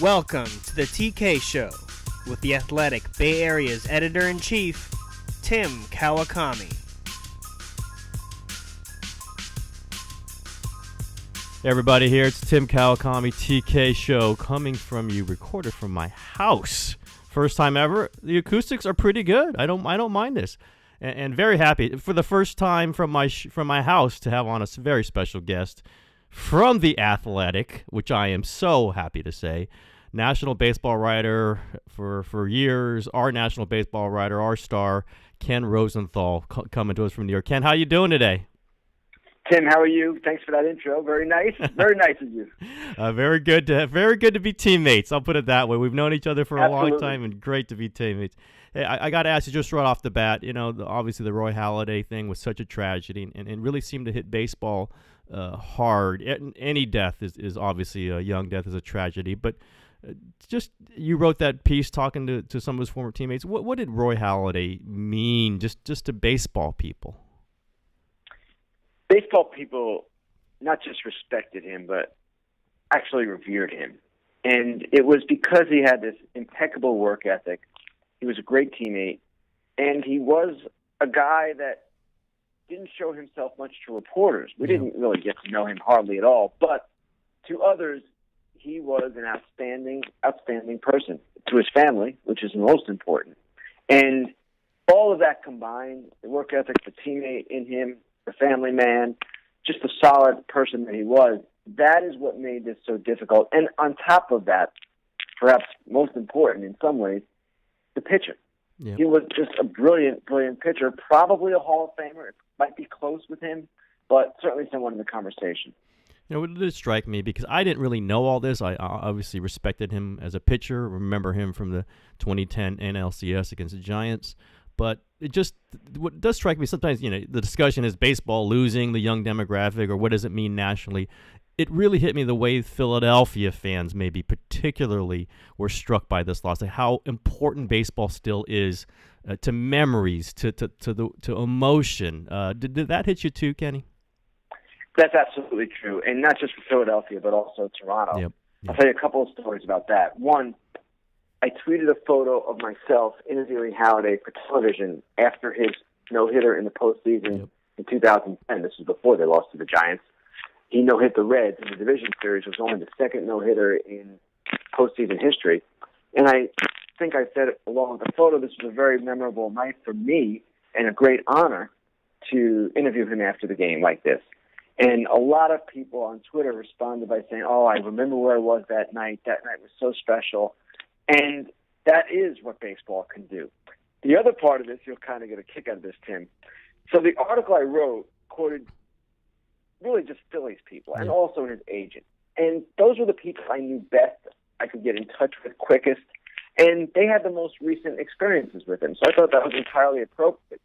Welcome to the TK Show with the Athletic Bay Area's Editor-in-Chief, Tim Kawakami. Hey everybody, here it's Tim Kawakami, TK Show, coming from you, recorded from my house. First time ever. The acoustics are pretty good. I don't mind this, and very happy for the first time from my house to have on a very special guest from the Athletic, which I am so happy to say. National baseball writer for years, our national baseball writer, our star, Ken Rosenthal, coming to us from New York. Ken, how you doing today? Tim, how are you? Thanks for that intro. Very nice. Very nice of you. Very good to be teammates. I'll put it that way. We've known each other for a Absolutely. long time, and great to be teammates. Hey, I got to ask you just right off the bat, obviously the Roy Halladay thing was such a tragedy and really seemed to hit baseball hard. Any death is obviously a young death is a tragedy, but just you wrote that piece talking to some of his former teammates. What did Roy Halladay mean just to baseball people? Baseball people not just respected him, but actually revered him. And it was because he had this impeccable work ethic. He was a great teammate, and he was a guy that didn't show himself much to reporters. We didn't really get to know him hardly at all, but to others, he was an outstanding person. To his family, which is most important. And all of that combined, the work ethic, the teammate in him, the family man, just a solid person that he was, that is what made this so difficult. And on top of that, perhaps most important in some ways, the pitcher. Yep. He was just a brilliant pitcher, probably a Hall of Famer. It might be close with him, but certainly someone in the conversation. It did strike me because I didn't really know all this. I obviously respected him as a pitcher, remember him from the 2010 NLCS against the Giants. But what does strike me sometimes, the discussion is baseball losing the young demographic, or what does it mean nationally? It really hit me the way Philadelphia fans maybe particularly were struck by this loss, like how important baseball still is to memories, to emotion. Did that hit you too, Kenny? That's absolutely true, and not just for Philadelphia, but also Toronto. Yep. I'll tell you a couple of stories about that. One, I tweeted a photo of myself interviewing Halladay for television after his no-hitter in the postseason in 2010. This was before they lost to the Giants. He no-hit the Reds in the division series. It was only the second no-hitter in postseason history. And I think I said along with the photo, this was a very memorable night for me and a great honor to interview him after the game like this. And a lot of people on Twitter responded by saying, "Oh, I remember where I was that night. That night was so special." And that is what baseball can do. The other part of this, you'll kind of get a kick out of this, Tim. So the article I wrote quoted really just Phillies people and also his agent. And those were the people I knew best, I could get in touch with quickest, and they had the most recent experiences with him. So I thought that was entirely appropriate.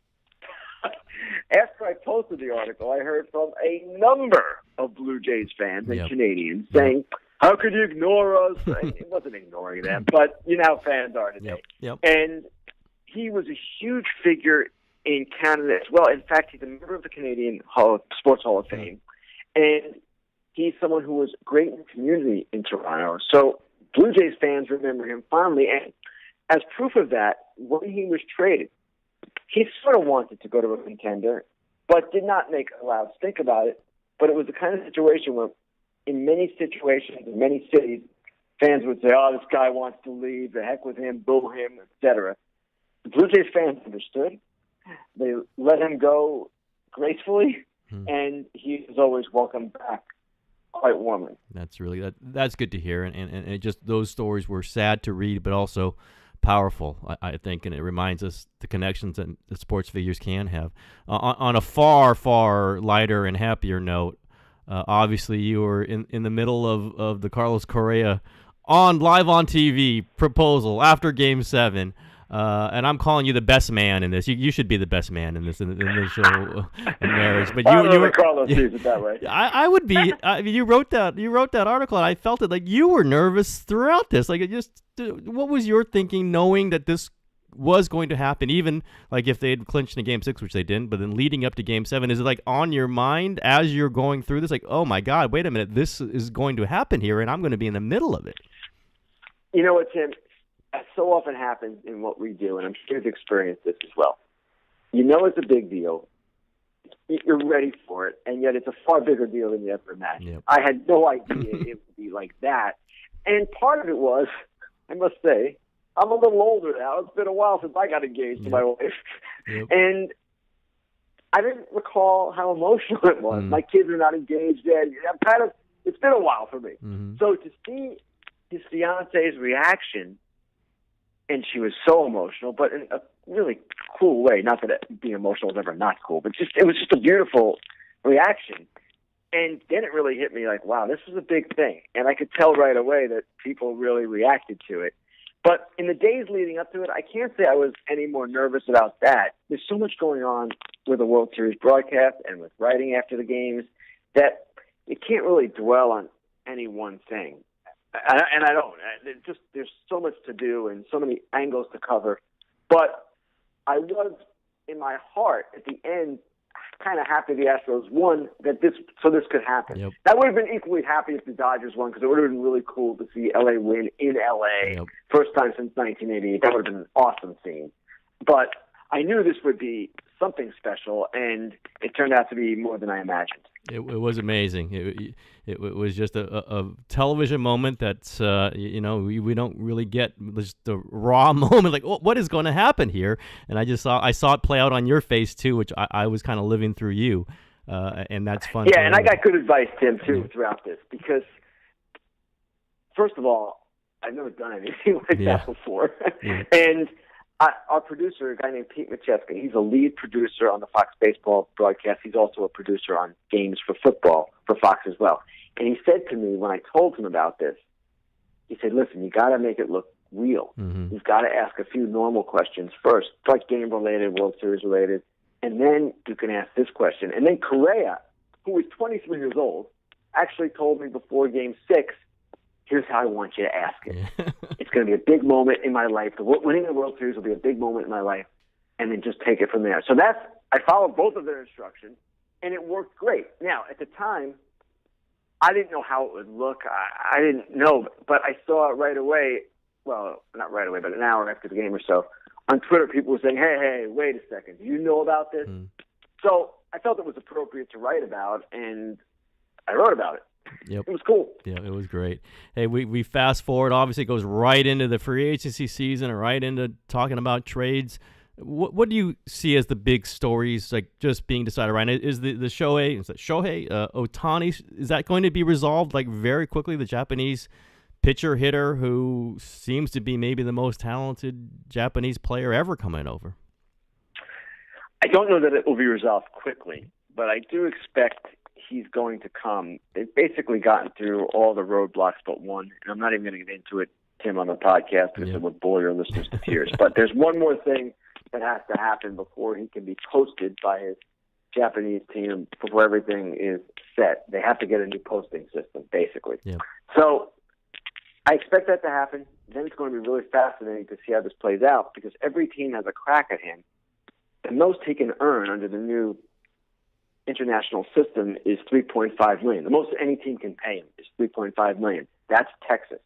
After I posted the article, I heard from a number of Blue Jays fans and Canadians saying, "How could you ignore us?" It wasn't ignoring them, but you know how fans are today. Yep. And he was a huge figure in Canada as well. In fact, he's a member of the Canadian Sports Hall of Fame, and he's someone who was great in the community in Toronto. So Blue Jays fans remember him fondly, and as proof of that, when he was traded, he sort of wanted to go to a contender, but did not make a loud stink about it. But it was the kind of situation where, in many situations, in many cities, fans would say, "Oh, this guy wants to leave, the heck with him, boo him, etc." The Blue Jays fans understood. They let him go gracefully, and he was always welcomed back quite warmly. That's that's good to hear, and it just those stories were sad to read, but also powerful, I think, and it reminds us the connections that the sports figures can have. On a far lighter and happier note, obviously you were in the middle of the Carlos Correa live on TV proposal after Game 7. And I'm calling you the best man in this. You should be the best man in this show in marriage. But you were Carlos sees it that way. I would be. You wrote that article, and I felt it like you were nervous throughout this. Like, what was your thinking, knowing that this was going to happen, even like if they had clinched in Game 6, which they didn't, but then leading up to Game 7, is it like on your mind as you're going through this, like, oh my God, wait a minute, this is going to happen here, and I'm going to be in the middle of it? You know what, Tim? That so often happens in what we do, and I'm sure you've experienced this as well. You know it's a big deal. You're ready for it, and yet it's a far bigger deal than you ever imagined. Yep. I had no idea it would be like that. And part of it was, I must say, I'm a little older now. It's been a while since I got engaged to my wife. Yep. And I didn't recall how emotional it was. My kids are not engaged yet. It's been a while for me. So to see his fiance's reaction, and she was so emotional, but in a really cool way. Not that being emotional is ever not cool, but it was just a beautiful reaction. And then it really hit me like, wow, this was a big thing. And I could tell right away that people really reacted to it. But in the days leading up to it, I can't say I was any more nervous about that. There's so much going on with the World Series broadcast and with writing after the games that you can't really dwell on any one thing. And I don't. There's so much to do and so many angles to cover. But I was, in my heart, at the end, kind of happy the Astros won, that this could happen. Yep. I would have been equally happy if the Dodgers won, because it would have been really cool to see LA win in LA. Yep. First time since 1988. That would have been an awesome scene. But I knew this would be something special, and it turned out to be more than I imagined. It was amazing. It was just a television moment that's we don't really get just the raw moment, like, oh, what is going to happen here? And I saw it play out on your face too, which I was kind of living through you, and that's fun. Yeah, and I got good advice, Tim, too, throughout this, because first of all, I've never done anything like that before, and our producer, a guy named Pete Macheska, he's a lead producer on the Fox baseball broadcast. He's also a producer on games for football for Fox as well. And he said to me when I told him about this, he said, listen, you got to make it look real. You've got to ask a few normal questions first, like game-related, World Series-related, and then you can ask this question. And then Correa, who is 23 years old, actually told me before Game 6, here's how I want you to ask it. It's going to be a big moment in my life. Winning the World Series will be a big moment in my life, and then just take it from there. So I followed both of their instructions, and it worked great. Now, at the time, I didn't know how it would look. I didn't know, but I saw it right away. Well, not right away, but an hour after the game or so. On Twitter, people were saying, hey, wait a second. Do you know about this? So I felt it was appropriate to write about, and I wrote about it. Yep. It was cool. Yeah, it was great. Hey, we fast forward. Obviously, it goes right into the free agency season and right into talking about trades. What do you see as the big stories, like just being decided right now? Is the Shohei Ohtani, is that going to be resolved like very quickly? The Japanese pitcher hitter who seems to be maybe the most talented Japanese player ever coming over. I don't know that it will be resolved quickly, but I do expect he's going to come. They've basically gotten through all the roadblocks but one, and I'm not even going to get into it, Tim, on the podcast because it would bore your listeners to tears. But there's one more thing that has to happen before he can be posted by his Japanese team, before everything is set. They have to get a new posting system, basically. Yeah. So I expect that to happen. Then it's going to be really fascinating to see how this plays out, because every team has a crack at him. The most he can earn under the new international system is $3.5 million. The most any team can pay him is $3.5 million. That's Texas.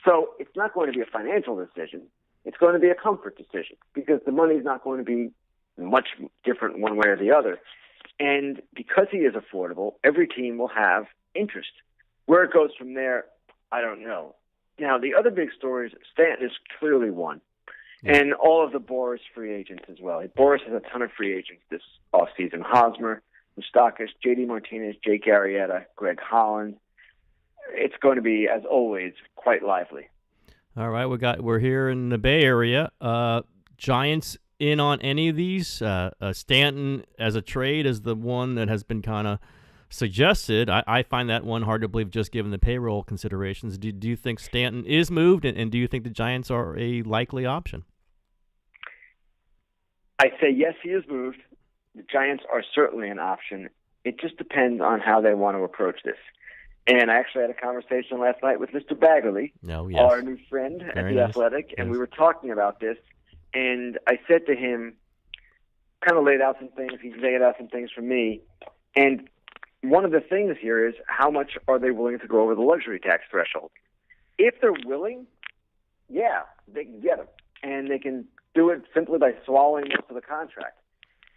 So it's not going to be a financial decision. It's going to be a comfort decision, because the money is not going to be much different one way or the other. And because he is affordable, every team will have interest. Where it goes from there, I don't know. Now, the other big stories, Stanton is clearly one. And all of the Boris free agents as well. Boris has a ton of free agents this offseason. Hosmer, Moustakas, J.D. Martinez, Jake Arrieta, Greg Holland. It's going to be, as always, quite lively. All right, we're here in the Bay Area. Giants in on any of these? Stanton as a trade is the one that has been kind of suggested. I find that one hard to believe, just given the payroll considerations. Do you think Stanton is moved, and do you think the Giants are a likely option? I say yes, he is moved. The Giants are certainly an option. It just depends on how they want to approach this. And I actually had a conversation last night with Mr. Baggerly, our new friend at The Athletic, and we were talking about this. And I said to him, kind of laid out some things, he laid out some things for me. And one of the things here is, how much are they willing to go over the luxury tax threshold? If they're willing, yeah, they can get him. And they can do it simply by swallowing most of the contract.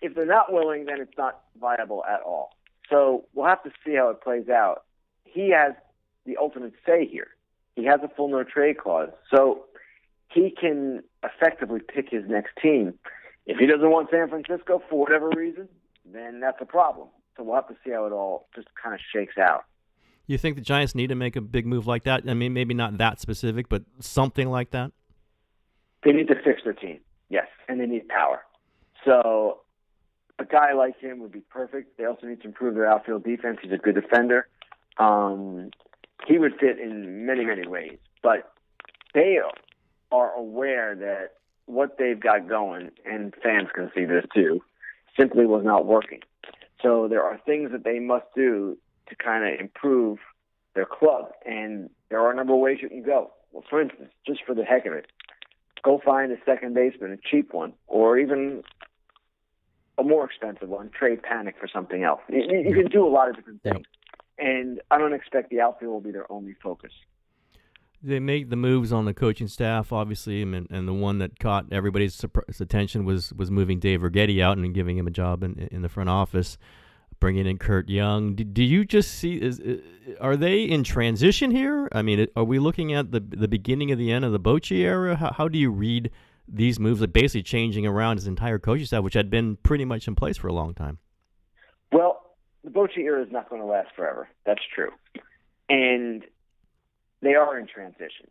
If they're not willing, then it's not viable at all. So we'll have to see how it plays out. He has the ultimate say here. He has a full no-trade clause. So he can effectively pick his next team. If he doesn't want San Francisco for whatever reason, then that's a problem. So we'll have to see how it all just kind of shakes out. You think the Giants need to make a big move like that? I mean, maybe not that specific, but something like that? They need to fix their team, yes, and they need power. So a guy like him would be perfect. They also need to improve their outfield defense. He's a good defender. He would fit in many, many ways. But they are aware that what they've got going, and fans can see this too, simply was not working. So there are things that they must do to kind of improve their club. And there are a number of ways you can go. Well, for instance, just for the heck of it, go find a second baseman, a cheap one, or even a more expensive one, trade Panic for something else. You can do a lot of different things. And I don't expect the outfield will be their only focus. They make the moves on the coaching staff, obviously, and the one that caught everybody's attention was moving Dave Righetti out and giving him a job in the front office, bringing in Kurt Young. Do you just see, are they in transition here? I mean, are we looking at the beginning of the end of the Bochy era? How do you read these moves, like basically changing around his entire coaching staff, which had been pretty much in place for a long time? Well, the Bochy era is not going to last forever. That's true. And they are in transition.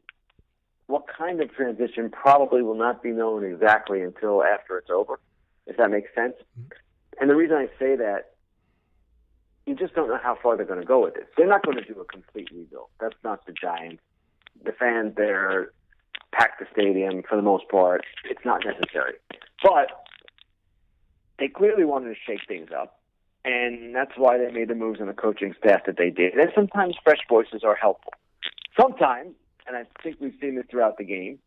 What kind of transition probably will not be known exactly until after it's over, if that makes sense. And the reason I say that, you just don't know how far they're going to go with it. They're not going to do a complete rebuild. That's not the Giants. The fans there pack the stadium for the most part. It's not necessary. But they clearly wanted to shake things up, and that's why they made the moves on the coaching staff that they did. And sometimes fresh voices are helpful. Sometimes, and I think we've seen this throughout the game,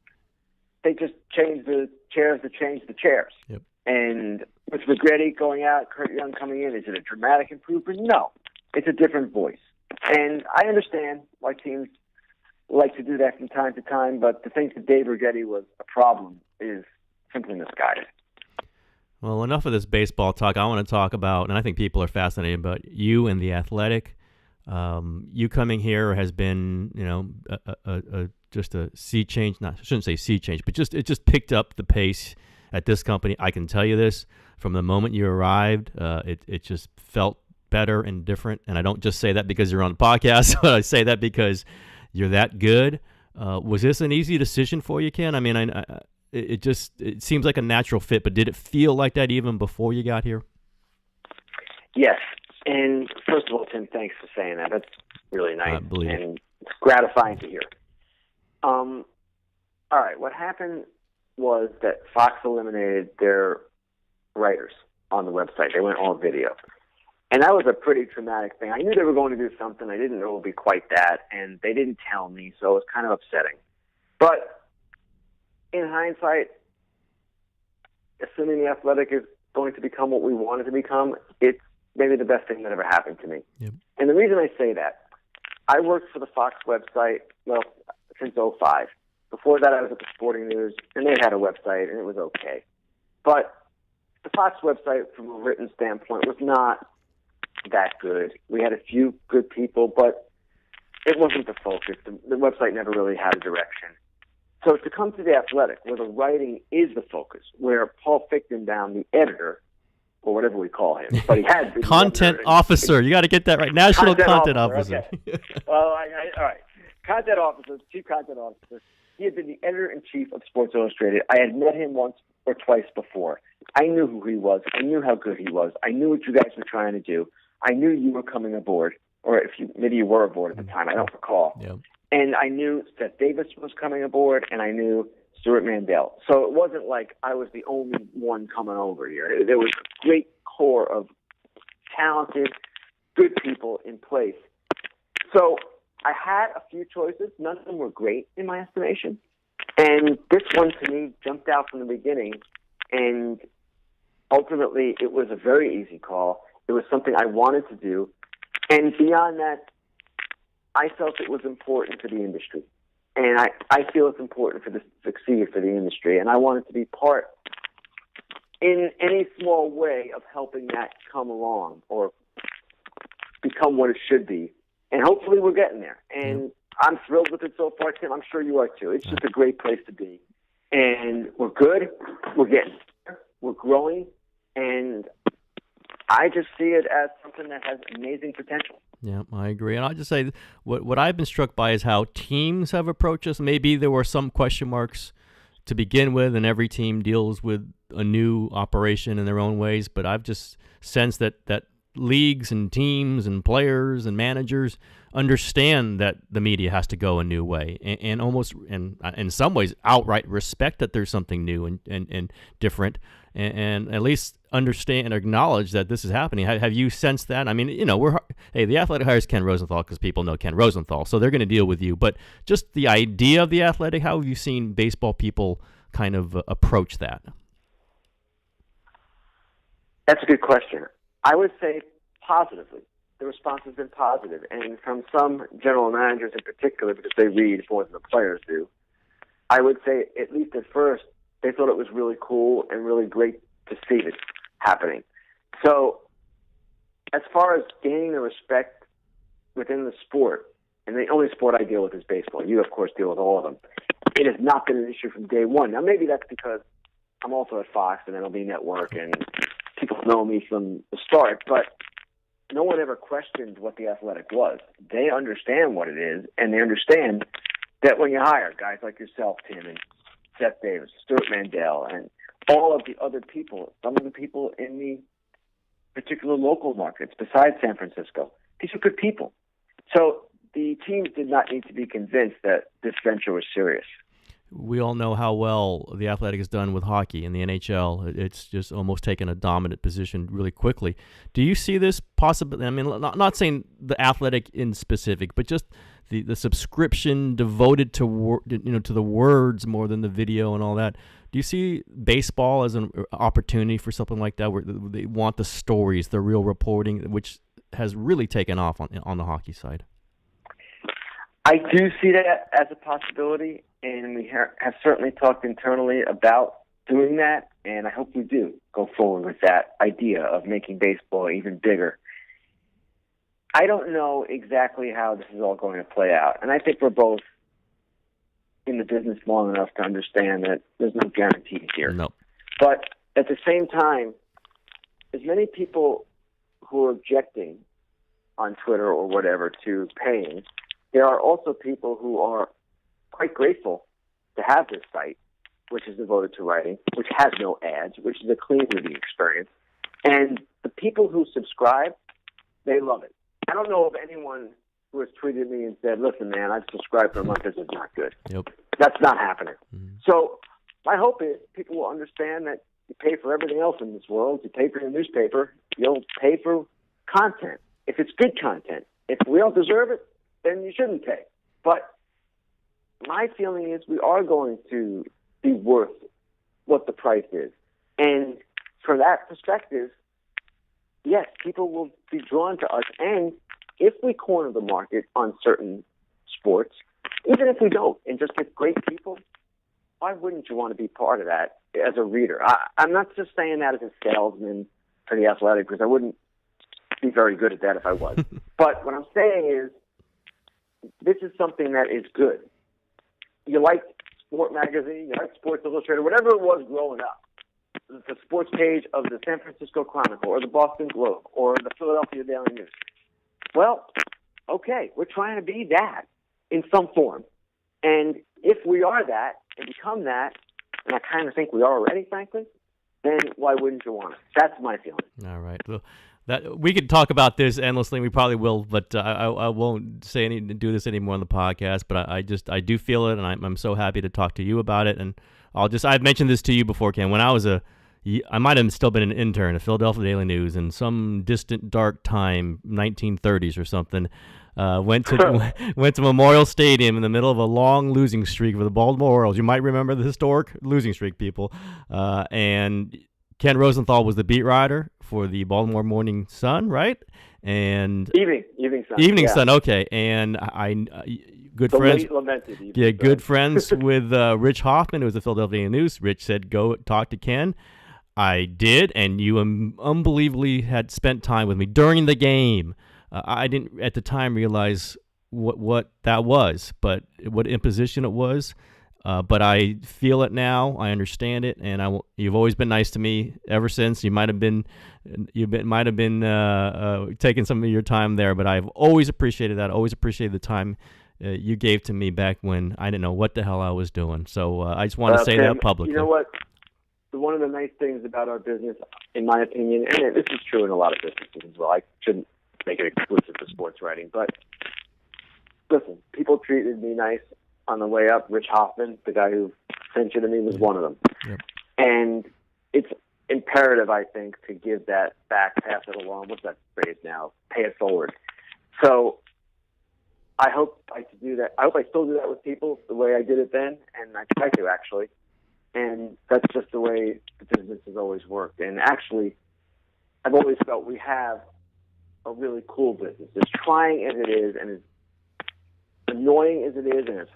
they just change the chairs to change the chairs. Yep. And with Righetti going out, Kurt Young coming in, is it a dramatic improvement? No. It's a different voice. And I understand why teams like to do that from time to time, but to think that Dave Righetti was a problem is simply misguided. Well, enough of this baseball talk. I want to talk about, and I think people are fascinated about you and the Athletic. You coming here has been, just a sea change. I shouldn't say sea change, but it just picked up the pace at this company. I can tell you this, from the moment you arrived, it just felt better and different. And I don't just say that because you're on the podcast, but I say that because you're that good. Was this an easy decision for you, Ken? I mean, it seems like a natural fit, but did it feel like that even before you got here? Yes. And first of all, Tim, thanks for saying that. That's really nice. And it's gratifying to hear. All right. What happened was that Fox eliminated their writers on the website. They went all video. And that was a pretty traumatic thing. I knew they were going to do something. I didn't know it would be quite that. And they didn't tell me, so it was kind of upsetting. But in hindsight, assuming the Athletic is going to become what we want it to become, it's maybe the best thing that ever happened to me. Yep. And the reason I say that, I worked for the Fox website, since 2005. Before that, I was at the Sporting News, and they had a website, and it was okay. But the Fox website, from a written standpoint, was not that good. We had a few good people, but it wasn't the focus. The website never really had a direction. So to come to the Athletic, where the writing is the focus, where Paul Fichtenbaum, the editor, or whatever we call him, but he had been content officer. You got to get that right. National content officer. Okay. Well, all right. Content officer, chief content officer. He had been the editor-in-chief of Sports Illustrated. I had met him once or twice before. I knew who he was. I knew how good he was. I knew what you guys were trying to do. I knew you were coming aboard, or maybe you were aboard at the time. I don't recall. Yep. And I knew Seth Davis was coming aboard, and I knew Stuart Mandel. So it wasn't like I was the only one coming over here. There was a great core of talented, good people in place. So I had a few choices. None of them were great in my estimation. And this one, to me, jumped out from the beginning. And ultimately, it was a very easy call. It was something I wanted to do. And beyond that, I felt it was important for the industry. And I feel it's important for this to succeed for the industry, and I want it to be part, in any small way, of helping that come along or become what it should be. And hopefully we're getting there. And I'm thrilled with it so far, Tim. I'm sure you are too. It's just a great place to be. And we're good. We're getting there. We're growing. And I just see it as something that has amazing potential. Yeah, I agree. And I'll just say what I've been struck by is how teams have approached us. Maybe there were some question marks to begin with, and every team deals with a new operation in their own ways. But I've just sensed that leagues and teams and players and managers understand that the media has to go a new way, and almost, and in some ways, outright respect that there's something new and different, and at least understand and acknowledge that this is happening. Have you sensed that? I mean, the Athletic hires Ken Rosenthal because people know Ken Rosenthal, so they're going to deal with you. But just the idea of the Athletic, how have you seen baseball people kind of approach that? That's a good question. I would say positively. The response has been positive, and from some general managers in particular, because they read more than the players do, I would say, at least at first, they thought it was really cool and really great to see it happening. So, as far as gaining the respect within the sport, and the only sport I deal with is baseball. You, of course, deal with all of them. It has not been an issue from day one. Now, maybe that's because I'm also at Fox and MLB Network, and people know me from the start, but no one ever questioned what the Athletic was. They understand what it is, and they understand that when you hire guys like yourself, Tim, and Seth Davis, Stuart Mandel, and all of the other people, some of the people in the particular local markets besides San Francisco, these are good people. So the teams did not need to be convinced that this venture was serious. We all know how well the Athletic has done with hockey in the NHL. It's just almost taken a dominant position really quickly. Do you see this possibly? I mean, not saying the Athletic in specific, but just the subscription devoted to to the words more than the video and all that. Do you see baseball as an opportunity for something like that, where they want the stories, the real reporting, which has really taken off on the hockey side? I do see that as a possibility, and we have certainly talked internally about doing that, and I hope we do go forward with that idea of making baseball even bigger. I don't know exactly how this is all going to play out, and I think we're both in the business long enough to understand that there's no guarantees here. No. But at the same time, as many people who are objecting on Twitter or whatever to paying, there are also people who are quite grateful to have this site, which is devoted to writing, which has no ads, which is a clean reading experience. And the people who subscribe, they love it. I don't know of anyone who has tweeted me and said, listen, man, I've subscribed for a month. This is not good. Yep. That's not happening. Mm-hmm. So my hope is people will understand that you pay for everything else in this world. You pay for your newspaper. You'll pay for content, if it's good content. If we don't deserve it, then you shouldn't pay. But my feeling is we are going to be worth what the price is. And from that perspective, yes, people will be drawn to us. And if we corner the market on certain sports, even if we don't, and just get great people, why wouldn't you want to be part of that as a reader? I'm not just saying that as a salesman for the Athletic, because I wouldn't be very good at that if I was. But what I'm saying is, this is something that is good. You like Sport Magazine, you like Sports Illustrated, whatever it was growing up, the sports page of the San Francisco Chronicle or the Boston Globe or the Philadelphia Daily News. Well, okay, we're trying to be that in some form. And if we are that and become that, and I kind of think we are already, frankly, then why wouldn't you want it? That's my feeling. All right. Well, that we could talk about this endlessly. We probably will, but I won't do this anymore on the podcast. But I do feel it, and I'm so happy to talk to you about it. And I've mentioned this to you before, Ken. When I might have still been an intern at Philadelphia Daily News in some distant dark time, 1930s or something. Went to Memorial Stadium in the middle of a long losing streak for the Baltimore Orioles. You might remember the historic losing streak, people. And Ken Rosenthal was the beat writer for the Baltimore Morning Sun, right? And Evening Sun. Evening Sun, okay. And good the friends. Late lamented, even, yeah, good friends with Rich Hoffman, who was the Philadelphia News. Rich said, "Go talk to Ken." I did, and you unbelievably had spent time with me during the game. I didn't at the time realize what that was, but what imposition it was. But I feel it now. I understand it, and you've always been nice to me ever since. You might have been taking some of your time there, but I've always appreciated that. Always appreciated the time you gave to me back when I didn't know what the hell I was doing. So I just want to say Tim, that publicly. You know what? One of the nice things about our business, in my opinion, and this is true in a lot of businesses as well. I shouldn't make it exclusive to sports writing, but listen, people treated me nice on the way up. Rich Hoffman, the guy who sent you to me, was one of them. Yep. And it's imperative, I think, to give that back, pass it along. What's that phrase now? Pay it forward. So I hope I can do that. I hope I still do that with people the way I did it then, and I try to, actually. And that's just the way the business has always worked. And actually, I've always felt we have a really cool business. As trying as it is, and as annoying as it is, and as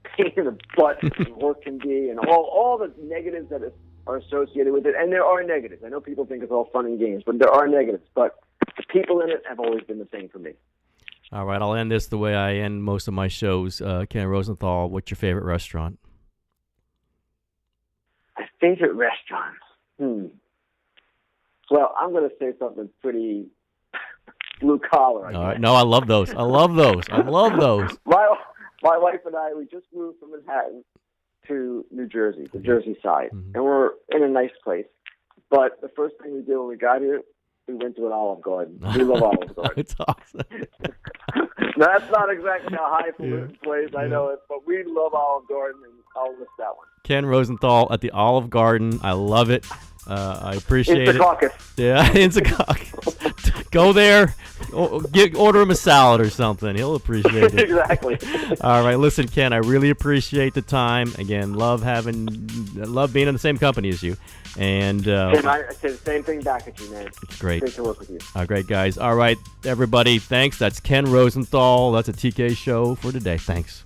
pain in the butt work can be, and all the negatives that are associated with it. And there are negatives. I know people think it's all fun and games, but there are negatives. But the people in it have always been the same for me. All right, I'll end this the way I end most of my shows. Ken Rosenthal, what's your favorite restaurant? My favorite restaurant? Well, I'm going to say something pretty blue collar. All right. No, I love those. I love those. My wife and I, we just moved from Manhattan to New Jersey, the Jersey side, and we're in a nice place. But the first thing we did when we got here, we went to an Olive Garden. We love Olive Garden. It's awesome. Now, that's not exactly a highfalutin place, I know it, but we love Olive Garden, and I'll list that one. Ken Rosenthal at the Olive Garden. I love it. I appreciate it. Secaucus. Yeah, in Secaucus. Go there. Order him a salad or something. He'll appreciate it. Exactly. All right, listen, Ken, I really appreciate the time. Again, love being in the same company as you. And Tim, I say the same thing back at you, man. It's great. Great to work with you. Great, guys. All right, everybody, thanks. That's Ken Rosenthal. That's a TK show for today. Thanks.